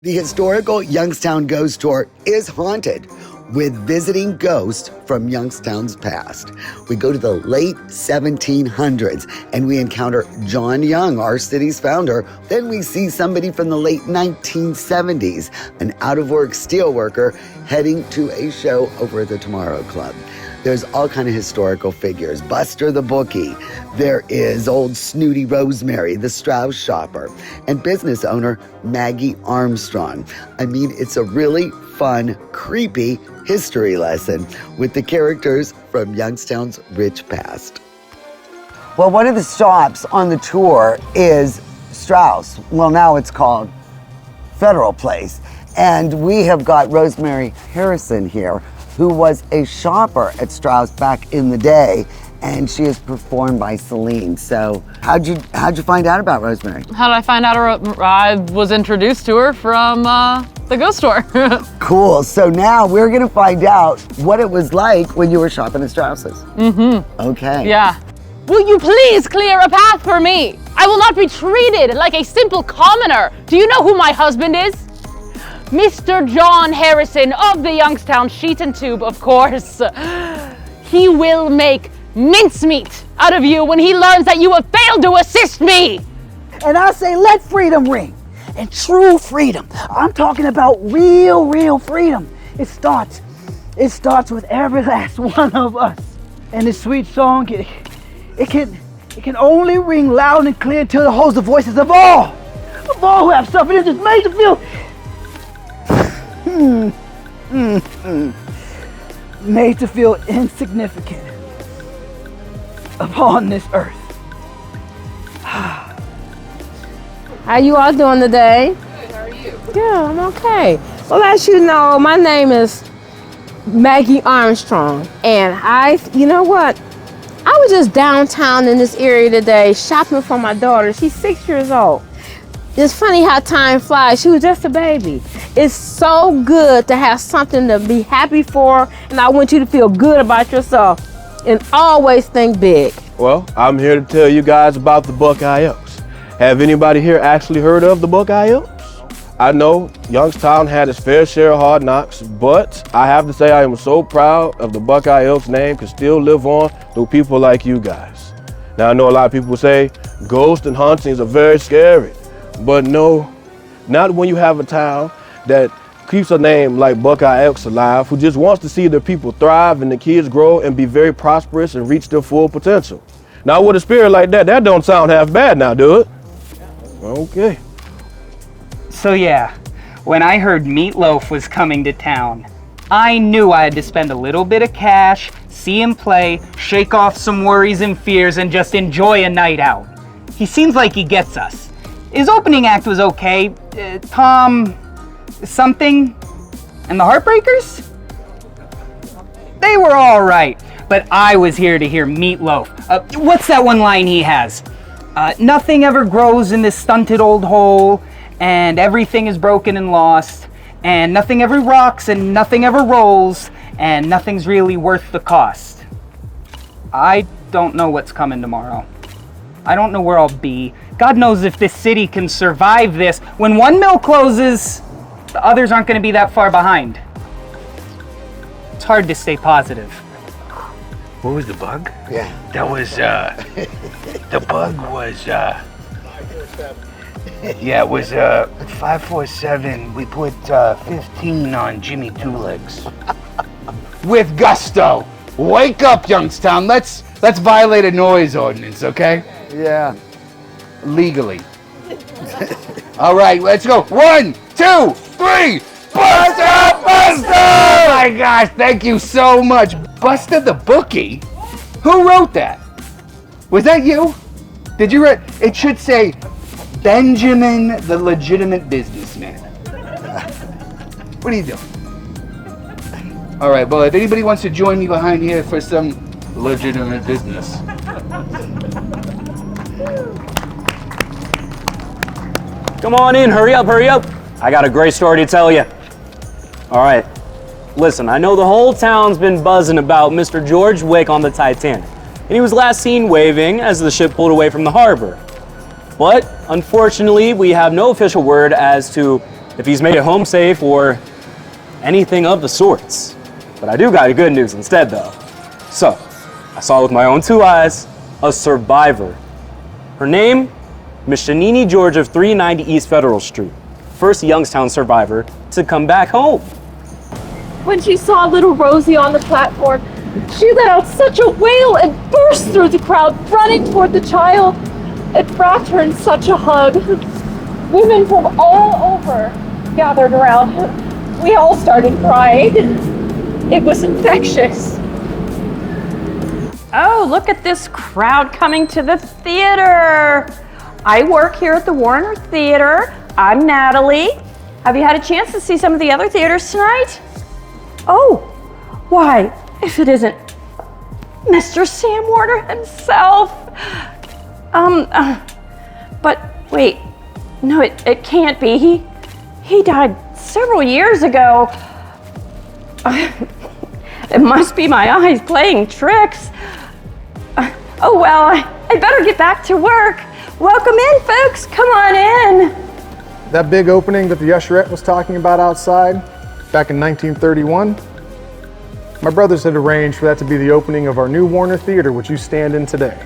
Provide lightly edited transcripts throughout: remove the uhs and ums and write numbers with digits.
The historical Youngstown Ghost Tour is haunted with visiting ghosts from Youngstown's past. We go to the late 1700s and we encounter John Young, our city's founder. Then we see somebody from the late 1970s, an out-of-work steelworker heading to a show over at the Tomorrow Club. There's all kind of historical figures. Buster the Bookie. There is old Snooty Rosemary, the Strauss shopper, and business owner Maggie Armstrong. I mean, it's a really fun, creepy history lesson with the characters from Youngstown's rich past. Well, one of the stops on the tour is Strauss. Well, now it's called Federal Place. And we have got Rosemary Harrison here, who was a shopper at Strauss back in the day, and she is performed by Celine. So how'd you find out about Rosemary? How did I find out? I was introduced to her from the ghost store. Cool. So now we're gonna find out what it was like when you were shopping at Strauss's. Mm-hmm. Okay. Yeah. Will you please clear a path for me? I will not be treated like a simple commoner. Do you know who my husband is? Mr. John Harrison of the Youngstown Sheet and Tube, of course. He will make mincemeat out of you when he learns that you have failed to assist me. And I say, let freedom ring. And true freedom. I'm talking about real freedom. It starts with every last one of us. And this sweet song, it can only ring loud and clear until it holds the voices of all who have suffered and just made to feel made to feel insignificant upon this earth. How you all doing today? Good, how are you? Yeah, I'm okay. Well, as you know, my name is Maggie Armstrong, and you know what? I was just downtown in this area today shopping for my daughter. She's 6 years old. It's funny how time flies. She was just a baby. It's so good to have something to be happy for, and I want you to feel good about yourself and always think big. Well, I'm here to tell you guys about the Buckeye Elks. Have anybody here actually heard of the Buckeye Elks? I know Youngstown had its fair share of hard knocks, but I have to say I am so proud of the Buckeye Elks name can still live on through people like you guys. Now I know a lot of people say ghosts and hauntings are very scary. But no, not when you have a town that keeps a name like Buckeye Elks alive, who just wants to see their people thrive and the kids grow and be very prosperous and reach their full potential. Now with a spirit like that don't sound half bad now, do it? Okay. So yeah, when I heard Meatloaf was coming to town, I knew I had to spend a little bit of cash, see him play, shake off some worries and fears, and just enjoy a night out. He seems like he gets us. His opening act was okay. Tom something and the Heartbreakers? They were all right, but I was here to hear Meatloaf. What's that one line he has? Nothing ever grows in this stunted old hole, and everything is broken and lost, and nothing ever rocks and nothing ever rolls, and nothing's really worth the cost. I don't know what's coming tomorrow. I don't know where I'll be. God knows if this city can survive this. When one mill closes, the others aren't going to be that far behind. It's hard to stay positive. What was the bug? Yeah. That was, the bug was, yeah, it was, 547. We put, 15 on Jimmy Two Legs. With gusto. Wake up, Youngstown. Let's violate a noise ordinance, okay? Yeah. Legally. All right, let's go. 1, 2, 3. Buster! Buster! Oh my gosh, thank you so much. Buster the Bookie? Who wrote that? Was that you? Did you write? It should say Benjamin the Legitimate Businessman. What are you doing? All right, well, if anybody wants to join me behind here for some legitimate business. Come on in, hurry up. I got a great story to tell you. All right, listen, I know the whole town's been buzzing about Mr. George Wick on the Titanic, and he was last seen waving as the ship pulled away from the harbor. But unfortunately, we have no official word as to if he's made it home safe or anything of the sorts. But I do got good news instead, though. So, I saw with my own 2 eyes a survivor. Her name, Miss Shanini George of 390 East Federal Street. First Youngstown survivor to come back home. When she saw little Rosie on the platform, she let out such a wail and burst through the crowd, running toward the child. It wrapped her in such a hug. Women from all over gathered around her. We all started crying. It was infectious. Oh, look at this crowd coming to the theater. I work here at the Warner Theater. I'm Natalie. Have you had a chance to see some of the other theaters tonight? Oh, why, if it isn't Mr. Sam Warner himself. But wait, no, it can't be. He died several years ago. It must be my eyes playing tricks. Oh well, I better get back to work. Welcome in, folks, come on in. That big opening that the usherette was talking about outside back in 1931, my brothers had arranged for that to be the opening of our new Warner Theater, which you stand in today.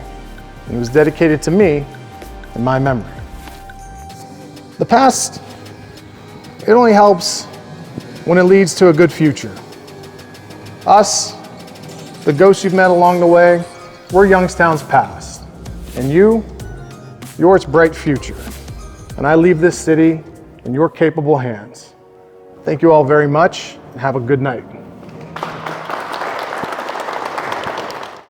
And it was dedicated to me in my memory. The past, it only helps when it leads to a good future. Us, the ghosts you've met along the way, we're Youngstown's past. And you're its bright future. And I leave this city in your capable hands. Thank you all very much, and have a good night.